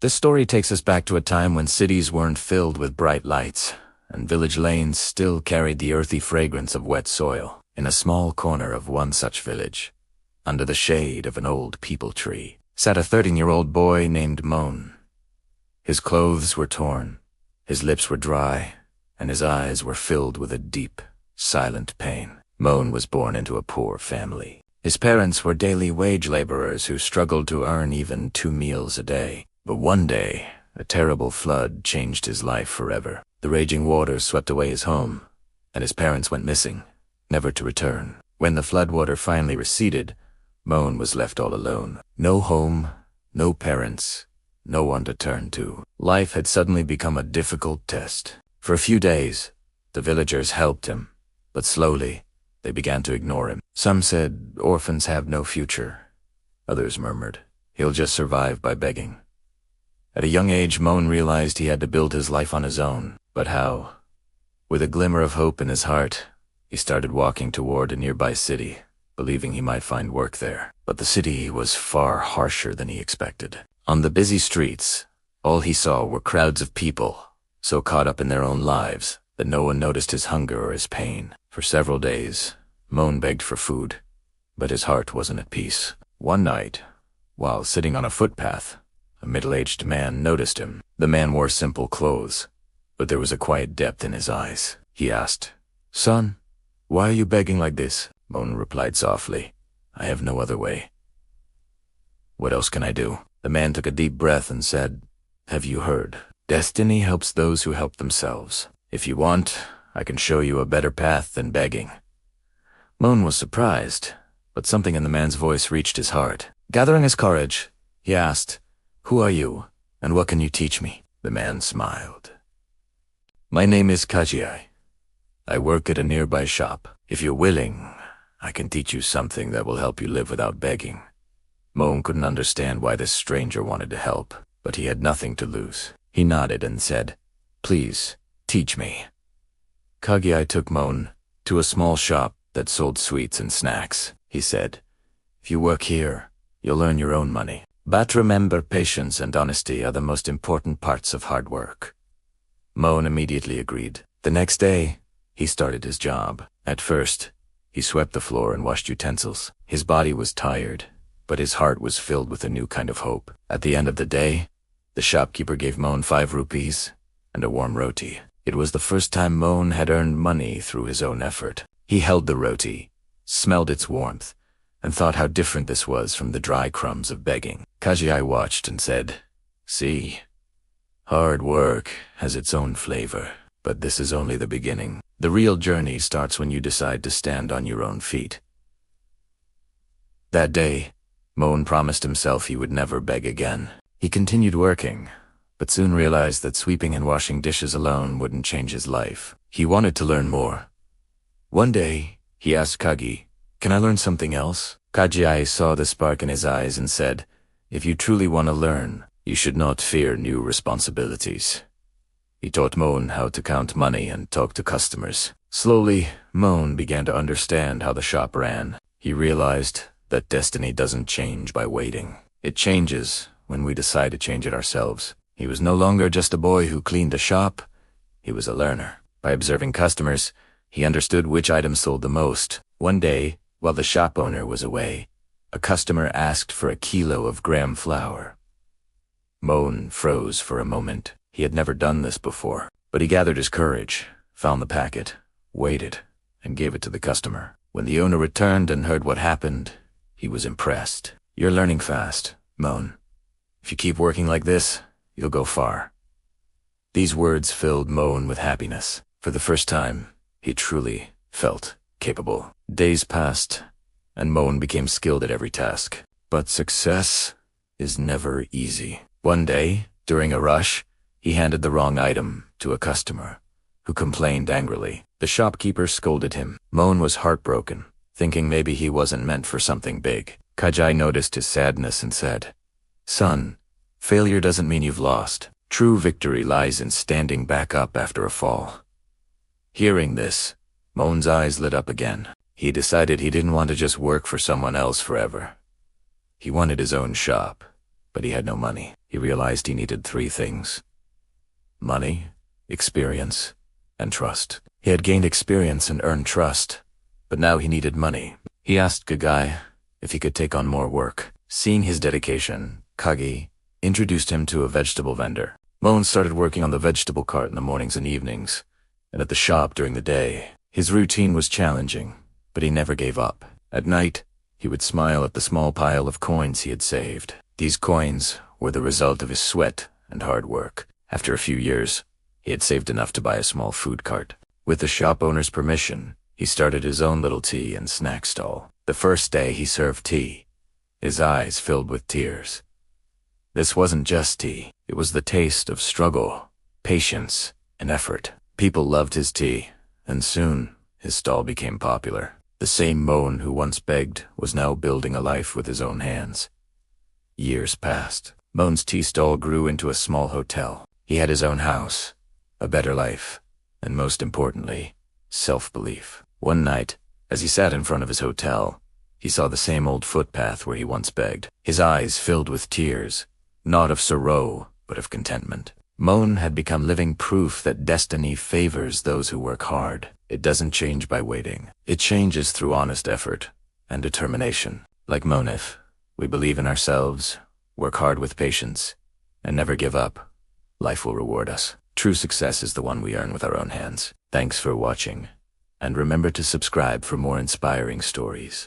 This story takes us back to a time when cities weren't filled with bright lights, and village lanes still carried the earthy fragrance of wet soil. In a small corner of one such village, under the shade of an old peepal tree, sat a 13-year-old boy named Mohan. His clothes were torn, his lips were dry, and his eyes were filled with a deep, silent pain. Mohan was born into a poor family. His parents were daily wage laborers who struggled to earn even 2 meals a day. But one day, a terrible flood changed his life forever. The raging waters swept away his home, and his parents went missing, never to return. When the floodwater finally receded, Mohan was left all alone. No home, no parents, no one to turn to. Life had suddenly become a difficult test. For a few days, the villagers helped him, but slowly, they began to ignore him. Some said, "Orphans have no future." Others murmured, "He'll just survive by begging." At a young age, Mohan realized he had to build his life on his own. But how? With a glimmer of hope in his heart, he started walking toward a nearby city, believing he might find work there. But the city was far harsher than he expected. On the busy streets, all he saw were crowds of people, so caught up in their own lives that no one noticed his hunger or his pain. For several days, Mohan begged for food, but his heart wasn't at peace. One night, while sitting on a footpath, a middle-aged man noticed him. The man wore simple clothes, but there was a quiet depth in his eyes. He asked, "Son, why are you begging like this?" Mohan replied softly, "I have no other way." "What else can I do?" The man took a deep breath and said, "Have you heard? Destiny helps those who help themselves. If you want, I can show you a better path than begging." Mohan was surprised, but something in the man's voice reached his heart. Gathering his courage, he asked, "Who are you, and what can you teach me?" The man smiled. "My name is Kajai. I work at a nearby shop. If you're willing, I can teach you something that will help you live without begging." Mohan couldn't understand why this stranger wanted to help, but he had nothing to lose. He nodded and said, "Please, teach me." Kajai took Mohan to a small shop that sold sweets and snacks. He said, "If you work here, you'll earn your own money. But remember, patience and honesty are the most important parts of hard work." Mohan immediately agreed. The next day, he started his job. At first, he swept the floor and washed utensils. His body was tired, but his heart was filled with a new kind of hope. At the end of the day, the shopkeeper gave Mohan 5 rupees and a warm roti. It was the first time Mohan had earned money through his own effort. He held the roti, smelled its warmth, and thought how different this was from the dry crumbs of begging. Kajai watched and said, "See, hard work has its own flavor, but this is only the beginning. The real journey starts when you decide to stand on your own feet." That day, Mohan promised himself he would never beg again. He continued working, but soon realized that sweeping and washing dishes alone wouldn't change his life. He wanted to learn more. One day, he asked Kagi, "Can I learn something else?" Kajai saw the spark in his eyes and said, "If you truly want to learn, you should not fear new responsibilities." He taught Mohan how to count money and talk to customers. Slowly, Mohan began to understand how the shop ran. He realized that destiny doesn't change by waiting. It changes when we decide to change it ourselves. He was no longer just a boy who cleaned a shop. He was a learner. By observing customers, he understood which items sold the most. One day, while the shop owner was away, a customer asked for a kilo of gram flour. Mohan froze for a moment. He had never done this before, but he gathered his courage, found the packet, waited, and gave it to the customer. When the owner returned and heard what happened, he was impressed. "You're learning fast, Mohan. If you keep working like this, you'll go far." These words filled Mohan with happiness. For the first time, he truly felt capable. Days passed, and Mohan became skilled at every task. But success is never easy. One day, during a rush, he handed the wrong item to a customer, who complained angrily. The shopkeeper scolded him. Mohan was heartbroken, thinking maybe he wasn't meant for something big. Kajai noticed his sadness and said, "Son, failure doesn't mean you've lost. True victory lies in standing back up after a fall." Hearing this, Mohan's eyes lit up again. He decided he didn't want to just work for someone else forever. He wanted his own shop, but he had no money. he realized he needed three things: money, experience, and trust. He had gained experience and earned trust, but now he needed money. He asked Kagai if he could take on more work. Seeing his dedication, Kagi introduced him to a vegetable vendor. Mohan started working on the vegetable cart in the mornings and evenings, and at the shop during the day. His routine was challenging, but he never gave up. At night, he would smile at the small pile of coins he had saved. These coins were the result of his sweat and hard work. After a few years, he had saved enough to buy a small food cart. With the shop owner's permission, he started his own little tea and snack stall. The first day he served tea, his eyes filled with tears. This wasn't just tea. It was the taste of struggle, patience, and effort. People loved his tea, and soon his stall became popular. The same Mohan who once begged was now building a life with his own hands. Years passed. Mohan's tea stall grew into a small hotel. He had his own house, a better life, and most importantly, self-belief. One night, as he sat in front of his hotel, he saw the same old footpath where he once begged. His eyes filled with tears, not of sorrow, but of contentment. Mohan had become living proof that destiny favors those who work hard. It doesn't change by waiting. It changes through honest effort and determination. Like Mohan, we believe in ourselves, work hard with patience, and never give up. Life will reward us. True success is the one we earn with our own hands. Thanks for watching, and remember to subscribe for more inspiring stories.